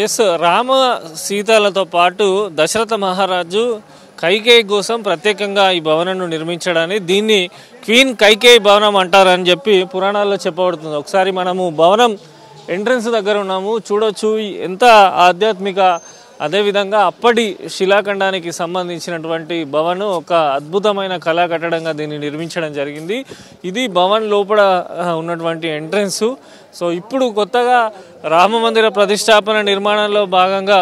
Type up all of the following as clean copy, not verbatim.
Yes Rama సీతలతో పాటు దశరథ మహారాజు కైకేయి కోసం ప్రత్యేకంగా ఈ భవనాన్ని నిర్మించడాన్ని దీన్ని క్వీన్ కైకేయి భవనం అంటారని చెప్పి పురాణాల్లో చెప్పబడుతుంది. ఒకసారి మనము భవనం ఎంట్రన్స్ దగ్గర ఉన్నాము, చూడొచ్చు ఎంత ఆధ్యాత్మిక, అదేవిధంగా అప్పటి శిలాఖండానికి సంబంధించినటువంటి భవనం ఒక అద్భుతమైన కళా కట్టడంగా దీన్ని నిర్మించడం జరిగింది. ఇది భవన్ లోపల ఉన్నటువంటి ఎంట్రన్స్. సో ఇప్పుడు కొత్తగా రామ మందిర ప్రతిష్టాపన నిర్మాణంలో భాగంగా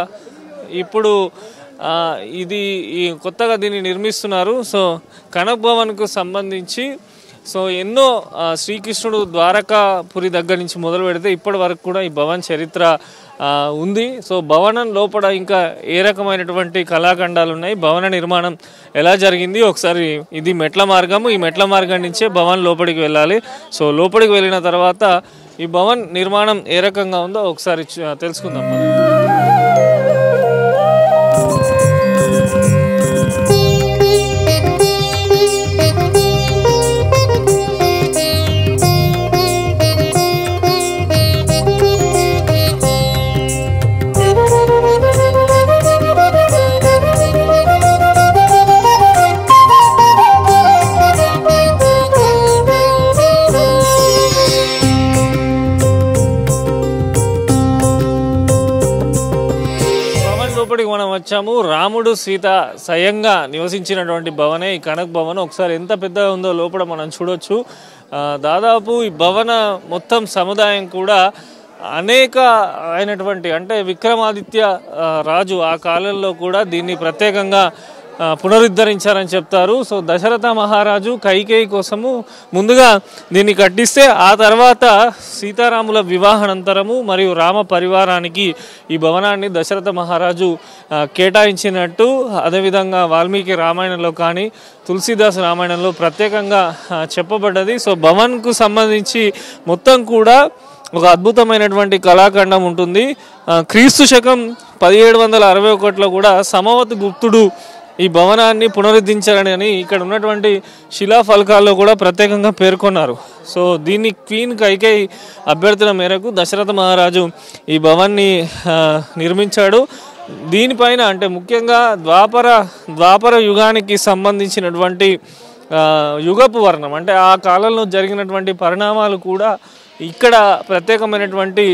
ఇప్పుడు ఈ కొత్తగా దీన్ని నిర్మిస్తున్నారు. సో కనక్ భవన్కు సంబంధించి ఎన్నో శ్రీకృష్ణుడు ద్వారకాపురి దగ్గర నుంచి మొదలు పెడితే ఇప్పటి వరకు కూడా ఈ భవన్ చరిత్ర ఉంది. సో భవనం లోపల ఇంకా ఏ రకమైనటువంటి కళాఖండాలు ఉన్నాయి, భవన నిర్మాణం ఎలా జరిగింది, ఒకసారి ఇది మెట్ల మార్గము, ఈ మెట్ల మార్గం నుంచే భవన్ లోపలికి వెళ్ళాలి. సో లోపలికి వెళ్ళిన తర్వాత ఈ భవన్ నిర్మాణం ఏ రకంగా ఉందో ఒకసారి తెలుసుకుందాం. మనం వచ్చాము. రాముడు సీత స్వయంగా నివసించినటువంటి భవనే ఈ కనక్ భవన్. ఒకసారి ఎంత పెద్దగా ఉందో లోపల మనం చూడొచ్చు. దాదాపు ఈ భవన మొత్తం సముదాయం కూడా అనేక అయినటువంటి, అంటే విక్రమాదిత్య రాజు ఆ కాలంలో కూడా దీన్ని ప్రత్యేకంగా పునరుద్ధరించారని చెప్తారు. సో దశరథ మహారాజు కైకేయి కోసము ముందుగా దీన్ని కట్టిస్తే ఆ తర్వాత సీతారాముల వివాహానంతరము మరియు రామ పరివారానికి ఈ భవనాన్ని దశరథ మహారాజు కేటాయించినట్టు అదేవిధంగా వాల్మీకి రామాయణంలో కానీ తులసీదాస్ రామాయణంలో ప్రత్యేకంగా చెప్పబడ్డది. సో భవన్కు సంబంధించి మొత్తం కూడా ఒక అద్భుతమైనటువంటి కళాఖండం ఉంటుంది. క్రీస్తు శకం 1761లో కూడా సమవత్ గుప్తుడు ఈ భవనాన్ని పునరుద్ధరించారని ఇక్కడ ఉన్నటువంటి శిలాఫలకాల్లో కూడా ప్రత్యేకంగా పేర్కొన్నారు. సో దీన్ని క్వీన్ కైకేయి అభ్యర్థన మేరకు దశరథ మహారాజు ఈ భవన్ని నిర్మించాడు. దీనిపైన అంటే ముఖ్యంగా ద్వాపర యుగానికి సంబంధించినటువంటి యుగపు వర్ణం, అంటే ఆ కాలంలో జరిగినటువంటి పరిణామాలు కూడా ఇక్కడ ప్రత్యేకమైనటువంటి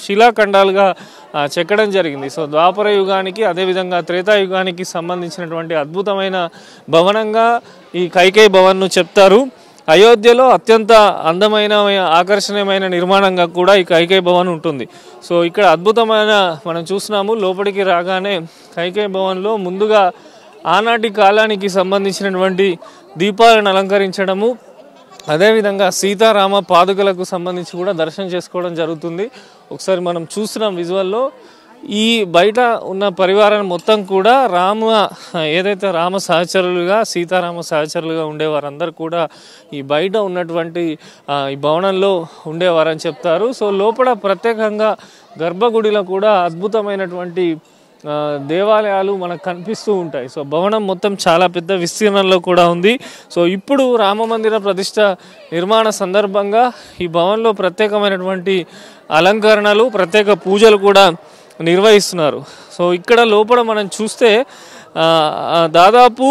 శిలాఖండాలుగా చెక్కడం జరిగింది. సో ద్వాపర యుగానికి అదేవిధంగా త్రేతాయుగానికి సంబంధించినటువంటి అద్భుతమైన భవనంగా ఈ కైకేయి భవన్ను చెప్తారు. అయోధ్యలో అత్యంత అందమైన ఆకర్షణీయమైన నిర్మాణంగా కూడా ఈ కైకేయి భవన్ ఉంటుంది. సో ఇక్కడ అద్భుతమైన మనం చూస్తున్నాము. లోపలికి రాగానే కైకేయి భవన్లో ముందుగా ఆనాటి కాలానికి సంబంధించినటువంటి దీపాలను అలంకరించడము, అదేవిధంగా సీతారామ పాదుకలకు సంబంధించి కూడా దర్శనం చేసుకోవడం జరుగుతుంది. ఒకసారి మనం చూస్తున్నాం విజువల్లో. ఈ బయట ఉన్న పరివారం మొత్తం కూడా ఏదైతే రామ సహచరులుగా సీతారామ సహచరులుగా ఉండేవారందరూ కూడా ఈ బయట ఉన్నటువంటి ఈ భవనంలో ఉండేవారని చెప్తారు. సో లోపల ప్రత్యేకంగా గర్భగుడిలో కూడా అద్భుతమైనటువంటి దేవాలయాలు మనకు కనిపిస్తూ ఉంటాయి. సో భవనం మొత్తం చాలా పెద్ద విస్తీర్ణంలో కూడా ఉంది. సో ఇప్పుడు రామ మందిర ప్రతిష్ట నిర్మాణ సందర్భంగా ఈ భవన్లో ప్రత్యేకమైనటువంటి అలంకరణలు, ప్రత్యేక పూజలు కూడా నిర్వహిస్తున్నారు. సో ఇక్కడ లోపల మనం చూస్తే దాదాపు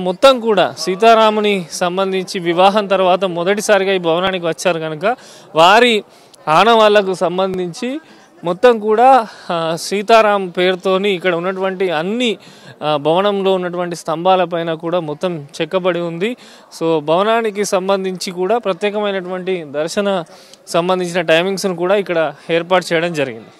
మొత్తం కూడా సీతారాముని సంబంధించి వివాహం తర్వాత మొదటిసారిగా ఈ భవనానికి వచ్చారు కనుక వారి ఆనవాళ్లకు సంబంధించి మొత్తం కూడా సీతారాం పేరుతోని ఇక్కడ ఉన్నటువంటి అన్ని భవనంలో ఉన్నటువంటి స్తంభాలపైన కూడా మొత్తం చెక్కబడి ఉంది. సో భవనానికి సంబంధించి కూడా ప్రత్యేకమైనటువంటి దర్శన సంబంధించిన టైమింగ్స్ను కూడా ఇక్కడ ఏర్పాటు చేయడం జరిగింది.